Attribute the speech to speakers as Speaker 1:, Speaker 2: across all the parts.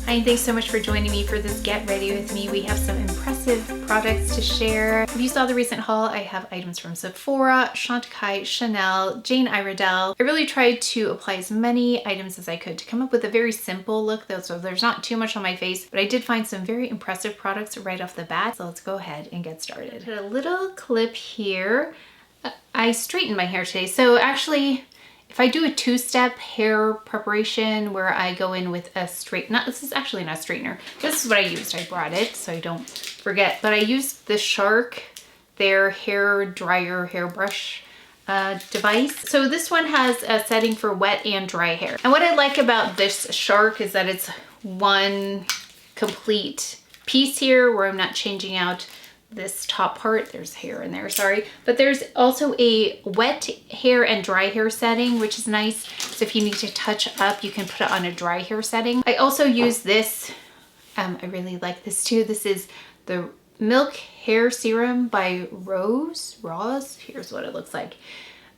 Speaker 1: Hi, and thanks so much for joining me for this Get Ready With Me. We have some impressive products to share. If you saw the recent haul, I have items from Sephora, Chantecaille, Chanel, Jane Iredale. I really tried to apply as many items as I could to come up with a very simple look though, so there's not too much on my face, but I did find some very impressive products right off the bat. So let's go ahead and get started. Put a little clip here. I straightened my hair today. So actually, if I do a two-step hair preparation where I go in with a this is actually not a straightener. This is what I used. I brought it so I don't forget. But I used the Shark, their hair dryer hairbrush device. So this one has a setting for wet and dry hair. And what I like about this Shark is that it's one complete piece here where I'm not changing out this top part. There's hair in there, sorry. But there's also a wet hair and dry hair setting, which is nice. So if you need to touch up, you can put it on a dry hair setting. I also use this, I really like this too. This is the Milk Hair Serum by Roz. Here's what it looks like.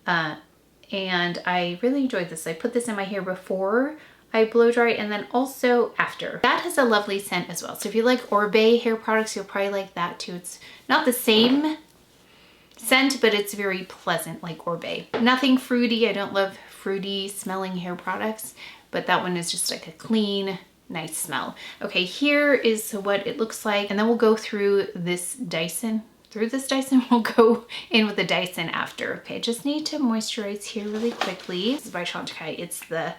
Speaker 1: And I really enjoyed this. I put this in my hair before I blow dry and then also after. That has a lovely scent as well. So if you like Orbe hair products, you'll probably like that too. It's not the same scent, but it's very pleasant like Orbe. Nothing fruity. I don't love fruity smelling hair products, but that one is just like a clean, nice smell. Okay, here is what it looks like. And then we'll go through this Dyson. We'll go in with the Dyson after. Okay, I just need to moisturize here really quickly. This is by Chantecaille. It's the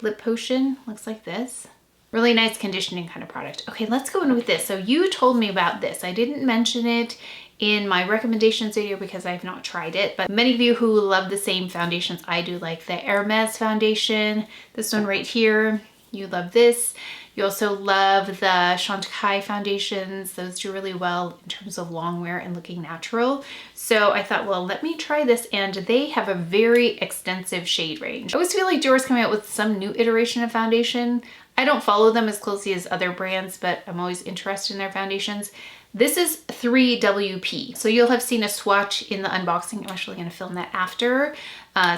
Speaker 1: Lip Potion, looks like this. Really nice conditioning kind of product. Okay, let's go in with this. So you told me about this. I didn't mention it in my recommendations video because I've not tried it, but many of you who love the same foundations I do, like the Hermes Foundation, this one right here, you love this. You also love the Chantecaille foundations. Those do really well in terms of long wear and looking natural. So I thought, well, let me try this, and they have a very extensive shade range. I always feel like Dior's coming out with some new iteration of foundation. I don't follow them as closely as other brands, but I'm always interested in their foundations. This is 3WP. So you'll have seen a swatch in the unboxing. I'm actually gonna film that after,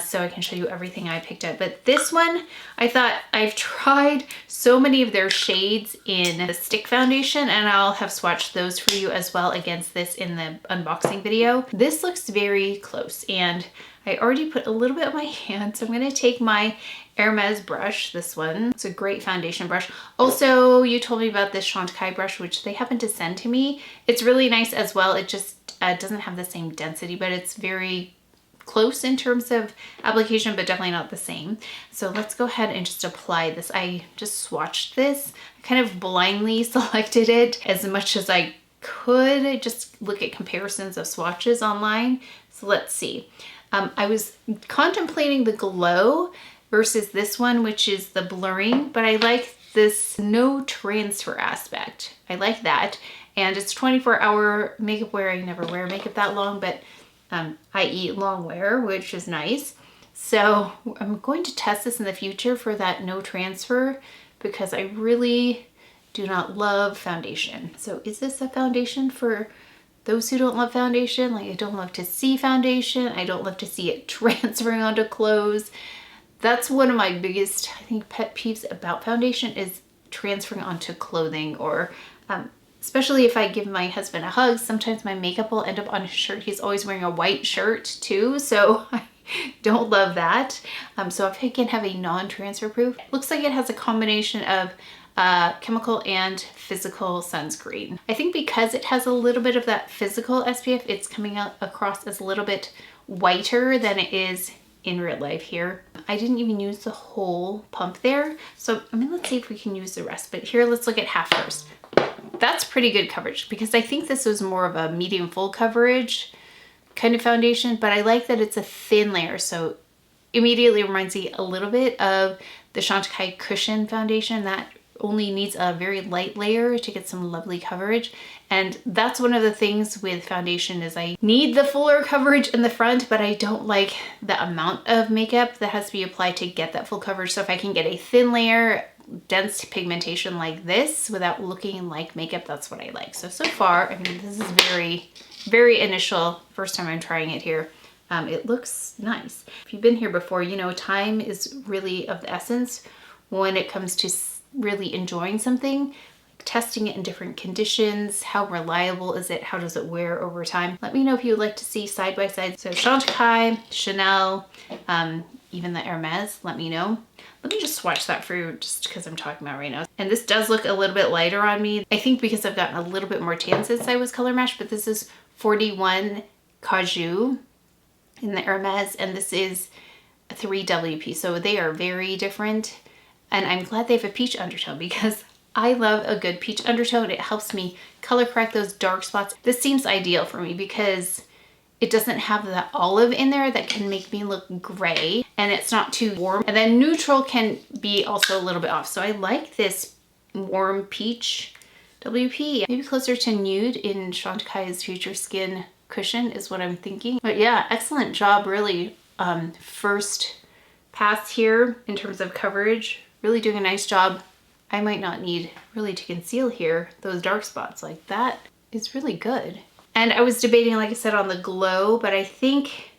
Speaker 1: so I can show you everything I picked up. But this one, I thought I've tried so many of their shades in the stick foundation, and I'll have swatched those for you as well against this in the unboxing video. This looks very close, and I already put a little bit on my hand, so I'm gonna take my Hermes brush, this one. It's a great foundation brush. Also, you told me about this Chantecaille brush, which they happened to send to me. It's really nice as well. It just doesn't have the same density, but it's very close in terms of application, but definitely not the same. So let's go ahead and just apply this. I just swatched this. I kind of blindly selected it as much as I could. I just look at comparisons of swatches online. So let's see. I was contemplating the glow versus this one, which is the blurring, but I like this no transfer aspect. I like that. And it's 24-hour makeup wear. I never wear makeup that long, but i.e. long wear, which is nice. So I'm going to test this in the future for that no transfer because I really do not love foundation. So is this a foundation for those who don't love foundation? Like, I don't love to see foundation. I don't love to see it transferring onto clothes. That's one of my biggest, I think, pet peeves about foundation is transferring onto clothing, or especially if I give my husband a hug, sometimes my makeup will end up on his shirt. He's always wearing a white shirt too, so I don't love that. So if I can have a non-transfer proof, looks like it has a combination of chemical and physical sunscreen. I think because it has a little bit of that physical SPF, it's coming out across as a little bit whiter than it is in real life here. I didn't even use the whole pump there. So, I mean, let's see if we can use the rest, but here, let's look at half first. That's pretty good coverage because I think this was more of a medium full coverage kind of foundation, but I like that it's a thin layer. So immediately reminds me a little bit of the Chantecaille Cushion foundation that only needs a very light layer to get some lovely coverage. And that's one of the things with foundation is I need the fuller coverage in the front, but I don't like the amount of makeup that has to be applied to get that full coverage. So if I can get a thin layer, dense pigmentation like this without looking like makeup, that's what I like. So far, I mean, this is very, very initial, first time I'm trying it here. It looks nice. If you've been here before, you know time is really of the essence when it comes to really enjoying something, like testing it in different conditions, how reliable is it, how does it wear over time. Let me know if you would like to see side by side. So Chantecaille, Chanel, even the Hermes, let me know. Let me just swatch that for you just because I'm talking about it right now. And this does look a little bit lighter on me. I think because I've gotten a little bit more tan since I was color matched, but this is 41 Caju in the Hermes, and this is 3WP. So they are very different. And I'm glad they have a peach undertone because I love a good peach undertone. It helps me color correct those dark spots. This seems ideal for me because it doesn't have that olive in there that can make me look gray, and it's not too warm. And then neutral can be also a little bit off. So I like this warm peach WP. Maybe closer to nude in Chantecaille's Future Skin cushion is what I'm thinking. But yeah, excellent job really. First pass here in terms of coverage. Really doing a nice job. I might not need really to conceal here those dark spots. Like that is really good. And I was debating, like I said, on the glow, but I think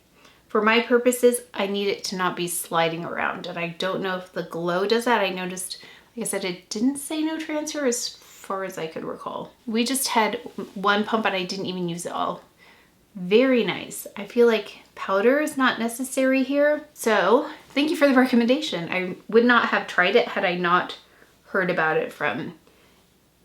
Speaker 1: for my purposes, I need it to not be sliding around. And I don't know if the glow does that. I noticed, like I said, it didn't say no transfer as far as I could recall. We just had one pump and I didn't even use it all. Very nice. I feel like powder is not necessary here. So thank you for the recommendation. I would not have tried it had I not heard about it from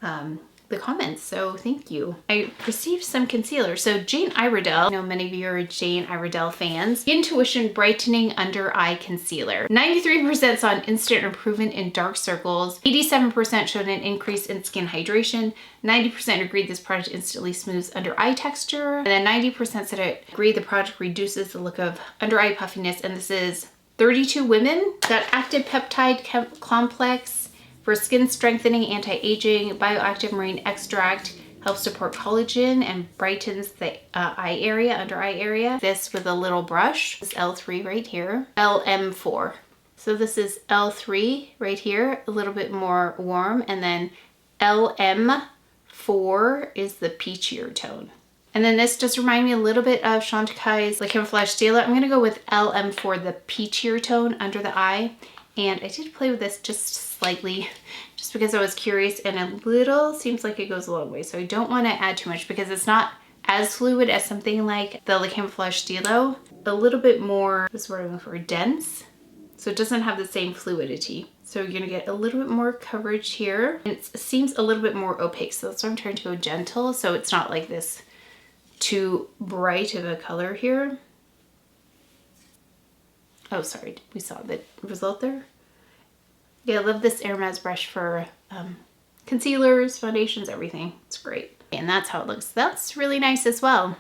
Speaker 1: the comments, so thank you. I received some concealer. So Jane Iredale, I know many of you are Jane Iredale fans. Intuition Brightening Under Eye Concealer. 93% saw an instant improvement in dark circles. 87% showed an increase in skin hydration. 90% agreed this product instantly smooths under eye texture. And then 90% said it agreed the product reduces the look of under eye puffiness. And this is 32 women. Got active peptide complex for skin strengthening, anti-aging, bioactive marine extract, helps support collagen and brightens the eye area, under eye area. This with a little brush. This is L3 right here, LM4. So this is L3 right here, a little bit more warm, and then LM4 is the peachier tone. And then this does remind me a little bit of Chantecaille's like Camouflage Stila. I'm gonna go with LM4, the peachier tone under the eye. And I did play with this just slightly, just because I was curious, and a little seems like it goes a long way. So I don't want to add too much because it's not as fluid as something like the Camouflage Stila. A little bit more, this is what I'm looking for, dense. So it doesn't have the same fluidity. So you're gonna get a little bit more coverage here. And it seems a little bit more opaque. So that's why I'm trying to go gentle. So it's not like this too bright of a color here. Oh, sorry, we saw the result there. Yeah, I love this Hermes brush for concealers, foundations, everything. It's great. And that's how it looks. That's really nice as well.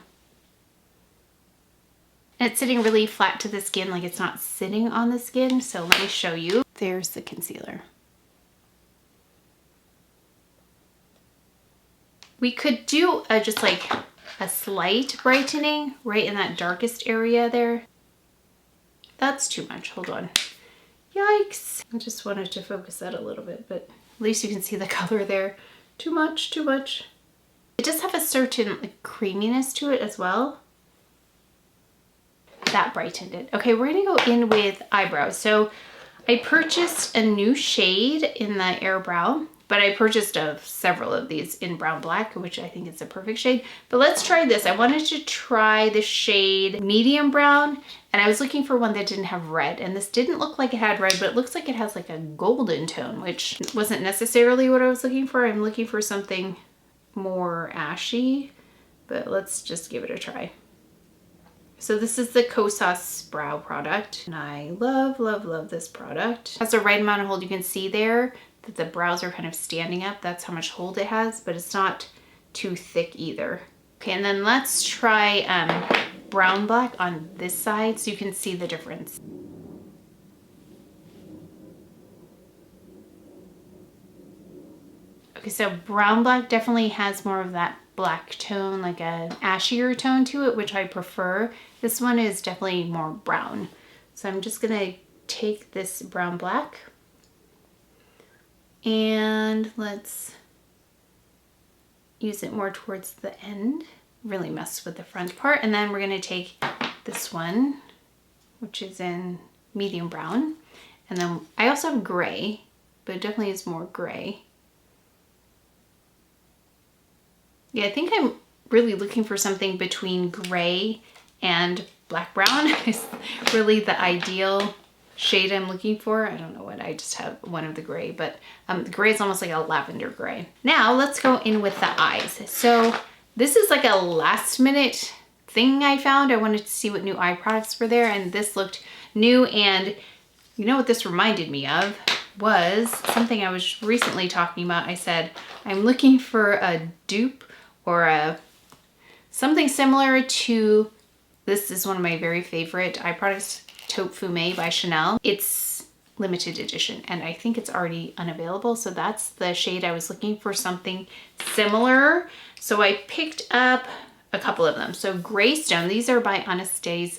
Speaker 1: And it's sitting really flat to the skin, like it's not sitting on the skin. So let me show you. There's the concealer. We could do just like a slight brightening right in that darkest area there. That's too much, hold on. Yikes. I just wanted to focus that a little bit, but at least you can see the color there. Too much, too much. It does have a certain like creaminess to it as well. That brightened it. Okay, we're gonna go in with eyebrows. So I purchased a new shade in the Air Brow, but I purchased several of these in brown black, which I think is a perfect shade. But let's try this. I wanted to try the shade medium brown, and I was looking for one that didn't have red, and this didn't look like it had red, but it looks like it has like a golden tone, which wasn't necessarily what I was looking for. I'm looking for something more ashy, but let's just give it a try. So this is the Kosas brow product, and I love, love, love this product. It has the right amount of hold. You can see there that the brows are kind of standing up. That's how much hold it has, but it's not too thick either. Okay, and then let's try brown black on this side so you can see the difference. Okay, so brown black definitely has more of that black tone, like a ashier tone to it, which I prefer. This one is definitely more brown. So I'm just gonna take this brown black and let's use it more towards the end. Really mess with the front part. And then we're gonna take this one, which is in medium brown. And then I also have gray. but it definitely is more gray. Yeah, I think I'm really looking for something between gray and black brown is really the ideal shade I'm looking for. I don't know what, I just have one of the gray, but the gray is almost like a lavender gray. Now let's go in with the eyes. So this is like a last minute thing I found. I wanted to see what new eye products were there, and this looked new. And you know what this reminded me of was something I was recently talking about. I said, I'm looking for a dupe or something similar to, this is one of my very favorite eye products, Taupe Fume by Chanel. It's limited edition and I think it's already unavailable. So that's the shade I was looking for, something similar. So I picked up a couple of them. So Greystone, these are by Anastasia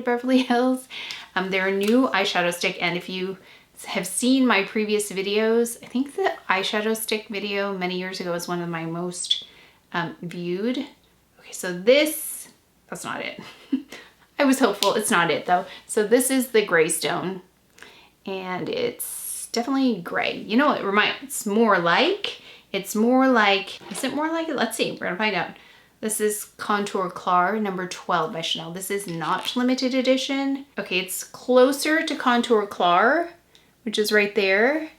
Speaker 1: Beverly Hills. They're a new eyeshadow stick, and if you have seen my previous videos, I think the eyeshadow stick video many years ago was one of my most viewed. Okay, so that's not it. I was hopeful, it's not it though. So this is the Greystone, and it's definitely gray. You know what it reminds, it's more like, is it more like it? Let's see, we're gonna find out. This is Contour Clar number 12 by Chanel. This is not limited edition. Okay, it's closer to Contour Clar, which is right there,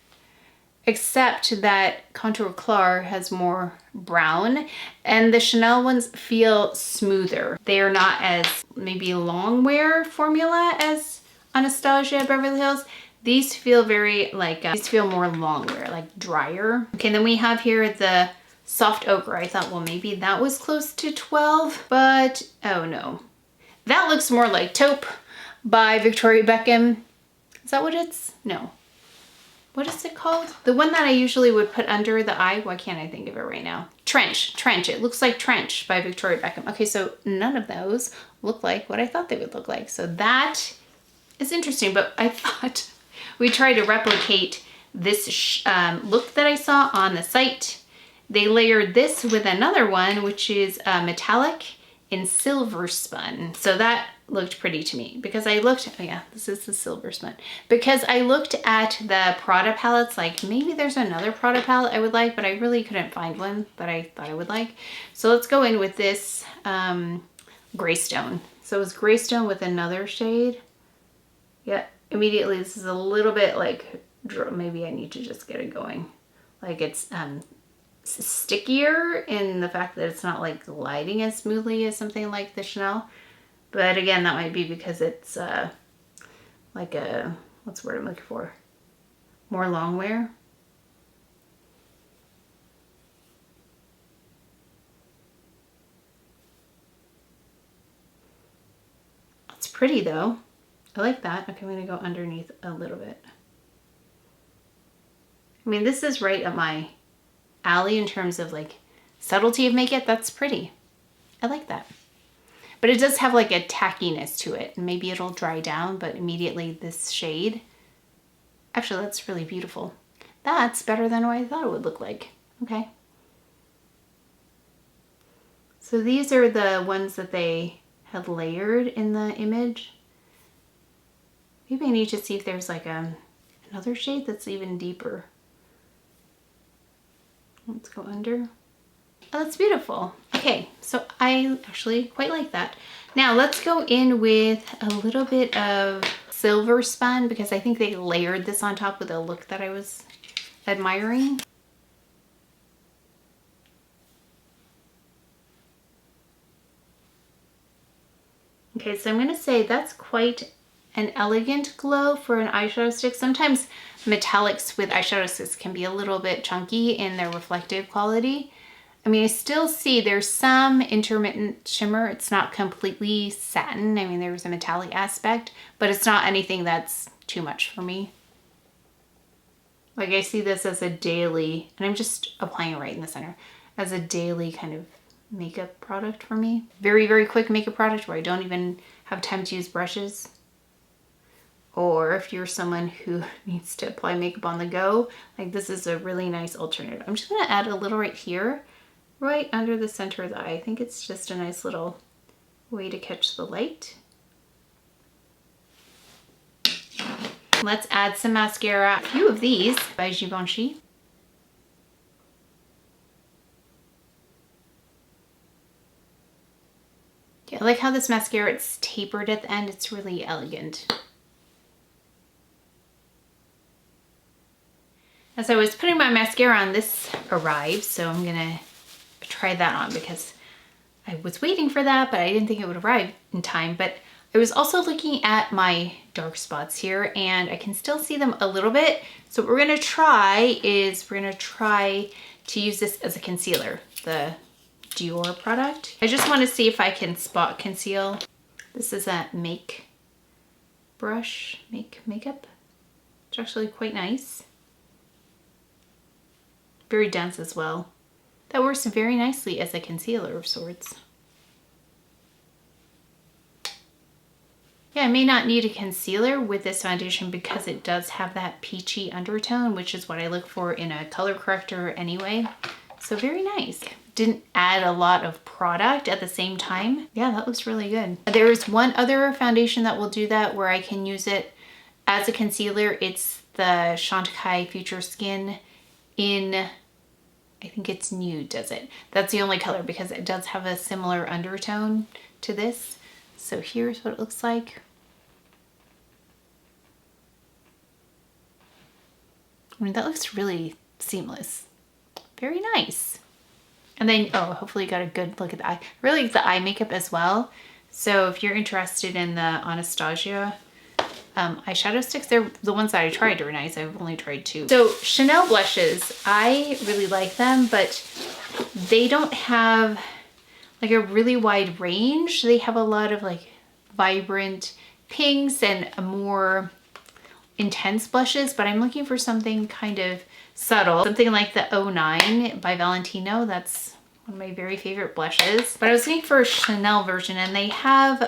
Speaker 1: except that Contour Clar has more brown and the Chanel ones feel smoother. They are not as maybe long wear formula as Anastasia Beverly Hills. These feel very like, these feel more long wear, like drier. Okay, then we have here the Soft Ochre. I thought, well, maybe that was close to 12, but oh no. That looks more like Taupe by Victoria Beckham. Is that what it's? No. What is it called? The one that I usually would put under the eye. Why can't I think of it right now? Trench. It looks like Trench by Victoria Beckham. Okay, so none of those look like what I thought they would look like. So that is interesting, but I thought we try to replicate this look that I saw on the site. They layered this with another one, which is metallic in Silverspun. So that looked pretty to me because I looked, oh yeah, this is the Silverspun. Because I looked at the Prada palettes, like maybe there's another Prada palette I would like, but I really couldn't find one that I thought I would like. So let's go in with this Greystone. So it's Greystone with another shade. Yeah, immediately this is a little bit like, maybe I need to just get it going. Like it's stickier in the fact that it's not like gliding as smoothly as something like the Chanel. But again, that might be because it's like a, what's the word I'm looking for? More long wear. It's pretty though. I like that. Okay, I'm gonna go underneath a little bit. I mean, this is right up my alley in terms of like subtlety of makeup. That's pretty. I like that. But it does have like a tackiness to it. Maybe it'll dry down, but immediately this shade, actually that's really beautiful. That's better than what I thought it would look like. Okay. So these are the ones that they had layered in the image. Maybe I need to see if there's like another shade that's even deeper. Let's go under. Oh, that's beautiful. Okay, so I actually quite like that. Now let's go in with a little bit of Silverspun because I think they layered this on top with a look that I was admiring. Okay, so I'm gonna say that's quite an elegant glow for an eyeshadow stick. Sometimes metallics with eyeshadow sticks can be a little bit chunky in their reflective quality. I mean, I still see there's some intermittent shimmer. It's not completely satin. I mean, there's a metallic aspect, but it's not anything that's too much for me. Like I see this as a daily, and I'm just applying it right in the center, as a daily kind of makeup product for me. Very, very quick makeup product where I don't even have time to use brushes. Or if you're someone who needs to apply makeup on the go, like this is a really nice alternative. I'm just gonna add a little right here, right under the center of the eye. I think it's just a nice little way to catch the light. Let's add some mascara. A few of these by Givenchy. Yeah, I like how this mascara, it's tapered at the end. It's really elegant. As I was putting my mascara on, this arrived, so I'm gonna try that on because I was waiting for that, but I didn't think it would arrive in time. But I was also looking at my dark spots here and I can still see them a little bit. So what we're gonna try is we're gonna try to use this as a concealer, the Dior product. I just want to see if I can spot conceal. This is a Make brush, makeup. It's actually quite nice. Very dense as well. That works very nicely as a concealer of sorts. Yeah, I may not need a concealer with this foundation because it does have that peachy undertone, which is what I look for in a color corrector anyway. So very nice. Didn't add a lot of product at the same time. Yeah, that looks really good. There is one other foundation that will do that where I can use it as a concealer. It's the Chantecaille Future Skin in, I think it's nude, does it? That's the only color because it does have a similar undertone to this. So here's what it looks like. I mean, that looks really seamless. Very nice. And then, oh, hopefully you got a good look at the eye. I really like the eye makeup as well. So if you're interested in the Anastasia eyeshadow sticks, they're the ones that I tried are nice. I've only tried 2. So Chanel blushes, I really like them, but they don't have like a really wide range. They have a lot of like vibrant pinks and more intense blushes, but I'm looking for something kind of subtle. Something like the 09 by Valentino. That's one of my very favorite blushes. But I was looking for a Chanel version and they have,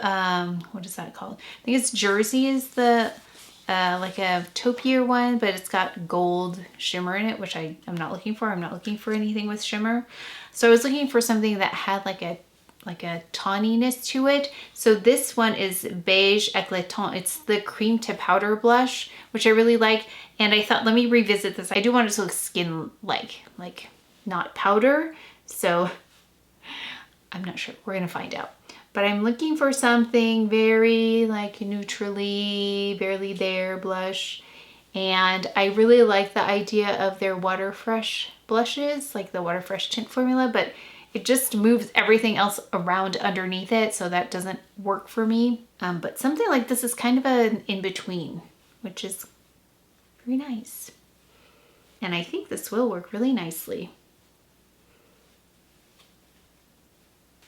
Speaker 1: what is that called? I think it's Jersey is the, like a taupier one, but it's got gold shimmer in it, which I'm not looking for. I'm not looking for anything with shimmer. So I was looking for something that had like a tawniness to it. So this one is Beige ÉCLATANT. It's the cream to powder blush, which I really like. And I thought, let me revisit this. I do want it to look skin-like, like not powder. So I'm not sure. We're gonna find out. But I'm looking for something very like neutrally, barely there blush. And I really like the idea of their Water Fresh blushes, like the Water Fresh tint formula, but it just moves everything else around underneath it, so that doesn't work for me. But something like this is kind of an in-between, which is very nice. And I think this will work really nicely.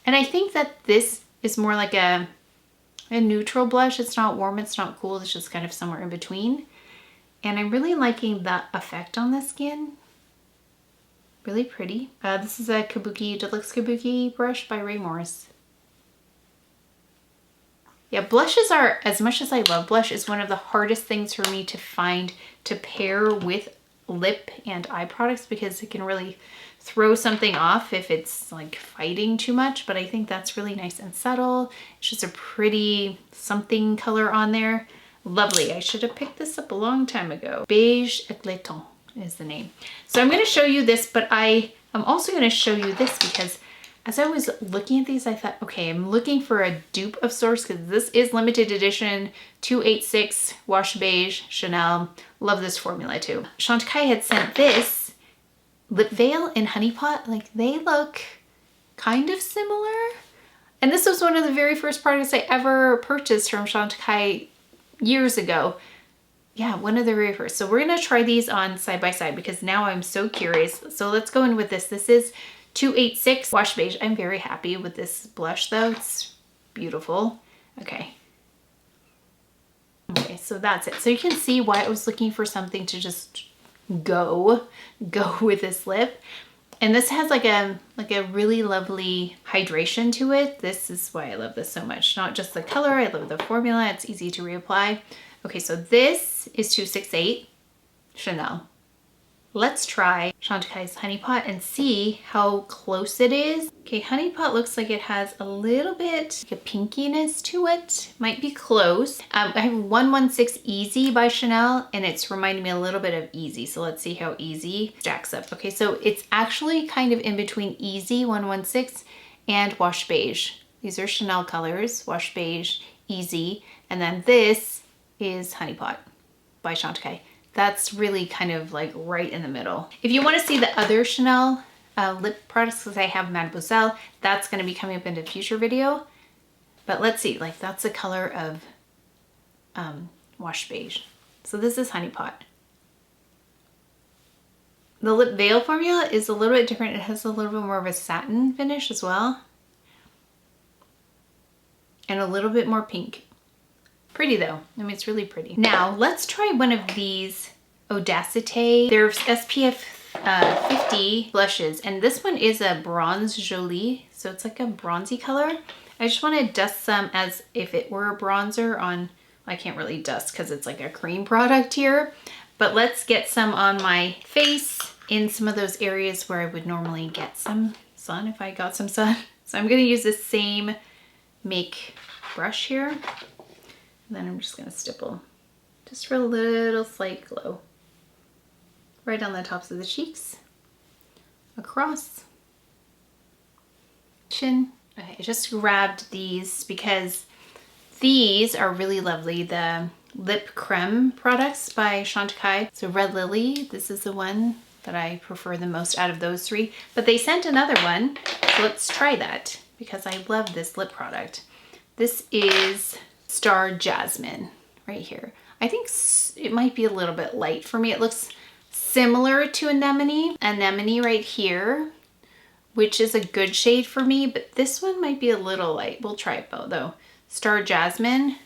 Speaker 1: And I think that this is more like a neutral blush. It's not warm, it's not cool, it's just kind of somewhere in between. And I'm really liking the effect on the skin. Really pretty. This is a Kabuki, Deluxe Kabuki brush by Ray Morris. Yeah, blushes are, as much as I love blush, is one of the hardest things for me to find to pair with lip and eye products because it can really throw something off if it's like fighting too much. But I think that's really nice and subtle. It's just a pretty something color on there. Lovely. I should have picked this up a long time ago. Beige ÉCLATANT is the name. So I'm going to show you this, but I am also going to show you this because as I was looking at these, I thought, okay, I'm looking for a dupe of sorts because this is limited edition 286 Wash Beige Chanel. Love this formula too. Chantecaille had sent this lip veil in Honeypot. Like they look kind of similar. And this was one of the very first products I ever purchased from Chantecaille years ago. Yeah, one of the very first. So we're gonna try these on side by side because now I'm so curious. So let's go in with this. This is 286 Wash Beige. I'm very happy with this blush though. It's beautiful. Okay. Okay, so that's it. So you can see why I was looking for something to just go with this lip. And this has like a really lovely hydration to it. This is why I love this so much. Not just the color, I love the formula. It's easy to reapply. Okay, so this is 268 Chanel. let's try Chantecaille's Honeypot and see how close it is. Okay, Honeypot looks like it has a little bit like a pinkiness to it. Might be close. I have 116 Easy by Chanel, and it's reminding me a little bit of Easy. So let's see how Easy stacks up. Okay, so it's actually kind of in between Easy 116 and Wash Beige. These are Chanel colors, Wash Beige, Easy, and then this is Honeypot by Chantecaille. That's really kind of like right in the middle. If you want to see the other Chanel lip products, because I have Mademoiselle, that's going to be coming up in a future video. But let's see, like that's the color of Wash Beige. So this is Honeypot. The lip veil formula is a little bit different. It has a little bit more of a satin finish as well. And a little bit more pink. Pretty though. I mean, it's really pretty. Now let's try one of these Odacite. They're SPF 50 blushes, and this one is a bronze Jolie, so it's like a bronzy color. I just want to dust some as if it were a bronzer on. I can't really dust because it's like a cream product here, but let's get some on my face in some of those areas where I would normally get some sun if I got some sun. So I'm going to use the same Make brush here. And then I'm just gonna stipple just for a little slight glow. Right on the tops of the cheeks, across, chin. Okay, I just grabbed these because these are really lovely. The Lip Creme products by Chantecaille. So Red Lily, this is the one that I prefer the most out of those three. But they sent another one, so let's try that because I love this lip product. This is Star Jasmine right here. I think it might be a little bit light for me. It looks similar to Anemone. Anemone right here, which is a good shade for me, but this one might be a little light. We'll try it though. Star Jasmine,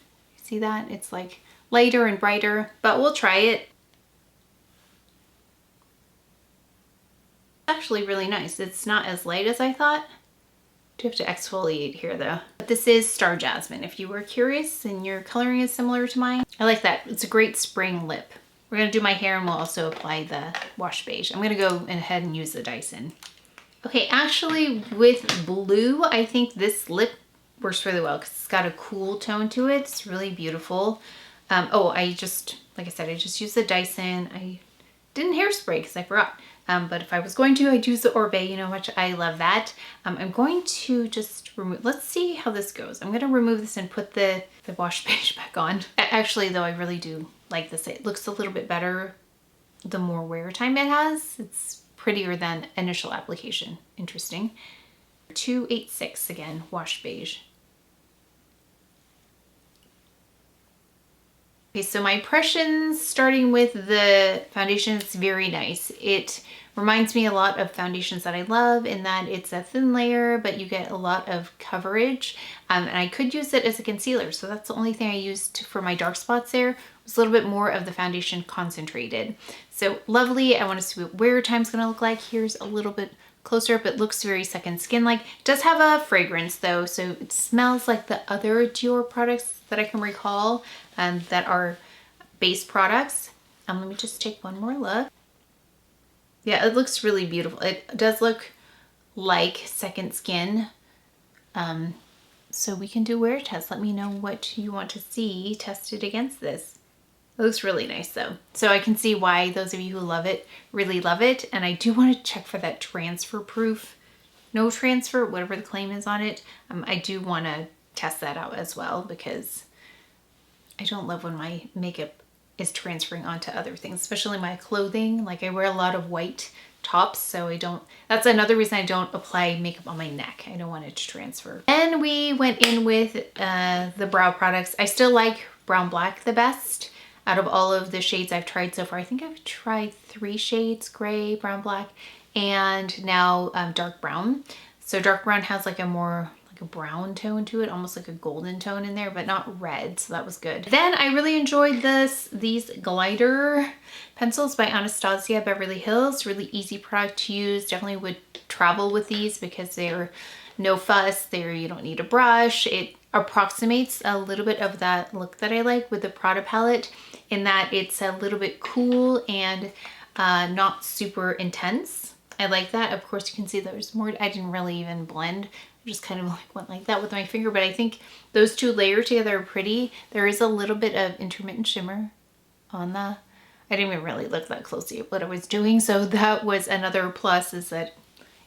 Speaker 1: see that? It's like lighter and brighter, but we'll try it. Actually really nice. It's not as light as I thought. Do have to exfoliate here though. But this is Star Jasmine. If you were curious and your coloring is similar to mine, I like that. It's a great spring lip. We're gonna do my hair and we'll also apply the Wash Beige. I'm gonna go ahead and use the Dyson. Okay, actually with blue, I think this lip works really well because it's got a cool tone to it. It's really beautiful. Oh, like I said, I just used the Dyson. I didn't hairspray because I forgot. But if I was going to, I'd use the Orbe, you know how much I love that. I'm going to just remove, let's see how this goes. I'm going to remove this and put the Wash Beige back on. Actually, though, I really do like this. It looks a little bit better the more wear time it has. It's prettier than initial application. Interesting. 286 again, Wash Beige. Okay, so my impressions, starting with the foundation, it's very nice. It reminds me a lot of foundations that I love in that it's a thin layer, but you get a lot of coverage. And I could use it as a concealer. So that's the only thing I used for my dark spots there. It was a little bit more of the foundation concentrated. So lovely. I want to see what wear time's going to look like. Here's a little bit closer up. It looks very second skin-like. It does have a fragrance though. So it smells like the other Dior products that I can recall that are base products. Let me just take one more look. Yeah, it looks really beautiful. It does look like second skin. So we can do wear test. Let me know what you want to see tested against this. It looks really nice though. So I can see why those of you who love it really love it. And I do want to check for that transfer proof. No transfer, whatever the claim is on it. I do want to test that out as well because I don't love when my makeup is transferring onto other things, especially my clothing. Like I wear a lot of white tops, so that's another reason I don't apply makeup on my neck. I don't want it to transfer. And we went in with the brow products. I still like Brown Black the best out of all of the shades I've tried so far. I think I've tried 3 shades, gray, brown, black, and now dark brown. So dark brown has like a more a brown tone to it, almost like a golden tone in there, but not red, so that was good. Then I really enjoyed these glider pencils by Anastasia Beverly Hills. Really easy product to use. Definitely would travel with these because they're no fuss. You don't need a brush. It approximates a little bit of that look that I like with the Prada palette in that it's a little bit cool and not super intense. I like that. Of course, you can see there's more. I didn't really even blend. I just kind of like went like that with my finger, but I think those two layered together are pretty. There is a little bit of intermittent shimmer on the, I didn't even really look that closely at what I was doing. So that was another plus, is that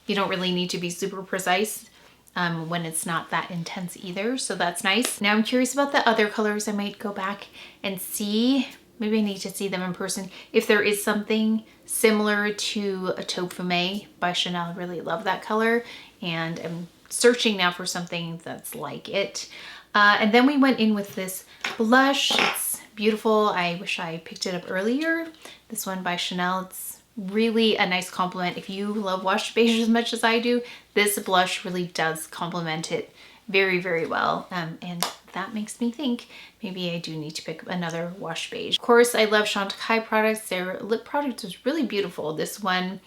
Speaker 1: you don't really need to be super precise when it's not that intense either. So that's nice. Now I'm curious about the other colors. I might go back and see. Maybe I need to see them in person. If there is something similar to a Taupe Fumé by Chanel, I really love that color. And I'm searching now for something that's like it. And then we went in with this blush. It's beautiful. I wish I picked it up earlier. This one by Chanel. It's really a nice compliment. If you love washed beige as much as I do, this blush really does complement it very, very well. And that makes me think maybe I do need to pick up another wash beige. Of course, I love Chantecaille products. Their lip product was really beautiful. This one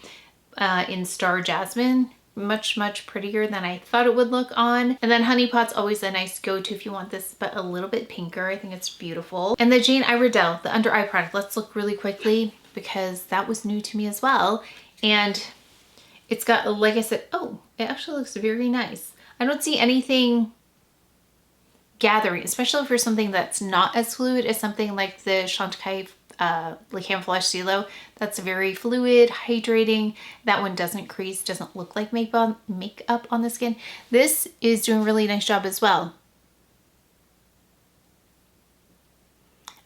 Speaker 1: in Star Jasmine, much, much prettier than I thought it would look on. And then Honeypot's always a nice go-to if you want this, but a little bit pinker. I think it's beautiful. And the Jane Iredale, the under eye product. Let's look really quickly because that was new to me as well. And it's got, like I said, oh, it actually looks very nice. I don't see anything gathering, especially for something that's not as fluid as something like the Chantecaille Le Camouflage Stilo. That's very fluid, hydrating. That one doesn't crease, doesn't look like makeup on the skin. This is doing a really nice job as well.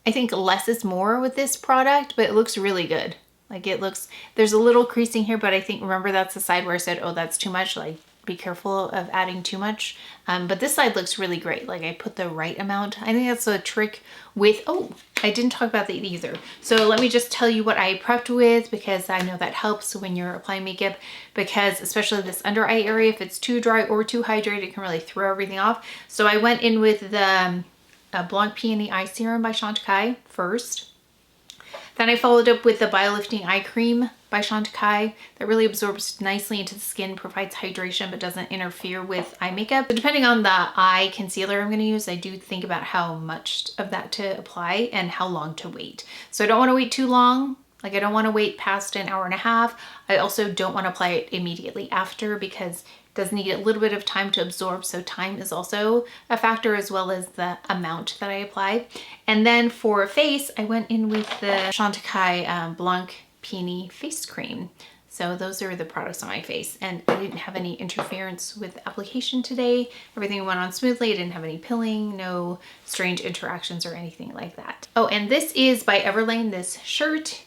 Speaker 1: I think less is more with this product, but it looks really good. Like it looks, there's a little creasing here, but I think, remember that's the side where I said, oh, that's too much. Like, be careful of adding too much. But this side looks really great. Like I put the right amount. I think that's a trick with, oh, I didn't talk about that either. So let me just tell you what I prepped with, because I know that helps when you're applying makeup, because especially this under eye area, if it's too dry or too hydrated, it can really throw everything off. So I went in with the Blanc Peony Eye Serum by Chantecaille first. Then I followed up with the BIolifting Eye Cream by Chantecaille that really absorbs nicely into the skin, provides hydration, but doesn't interfere with eye makeup. So depending on the eye concealer I'm going to use, I do think about how much of that to apply and how long to wait. So I don't want to wait too long. Like I don't want to wait past an hour and a half. I also don't want to apply it immediately after, because it does need a little bit of time to absorb. So time is also a factor, as well as the amount that I apply. And then for face, I went in with the Chantecaille Blanc Peony face cream. So those are the products on my face, and I didn't have any interference with application today. Everything went on smoothly. I didn't have any pilling, no strange interactions or anything like that. Oh, and this is by Everlane, this shirt.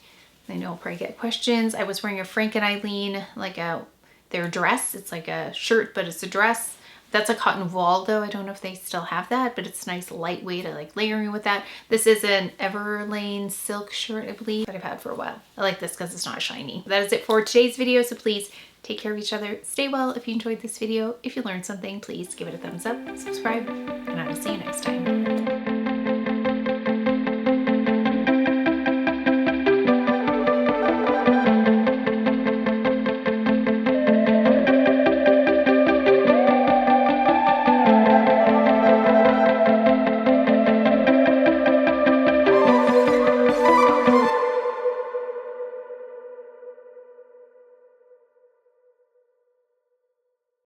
Speaker 1: I know I'll probably get questions. I was wearing a Frank and Eileen, like their dress. It's like a shirt, but it's a dress. That's a cotton voile though. I don't know if they still have that, but it's nice, lightweight. I like layering with that. This is an Everlane silk shirt, I believe, that I've had for a while. I like this because it's not shiny. That is it for today's video. So please take care of each other. Stay well. If you enjoyed this video, if you learned something, please give it a thumbs up, subscribe, and I will see you next time.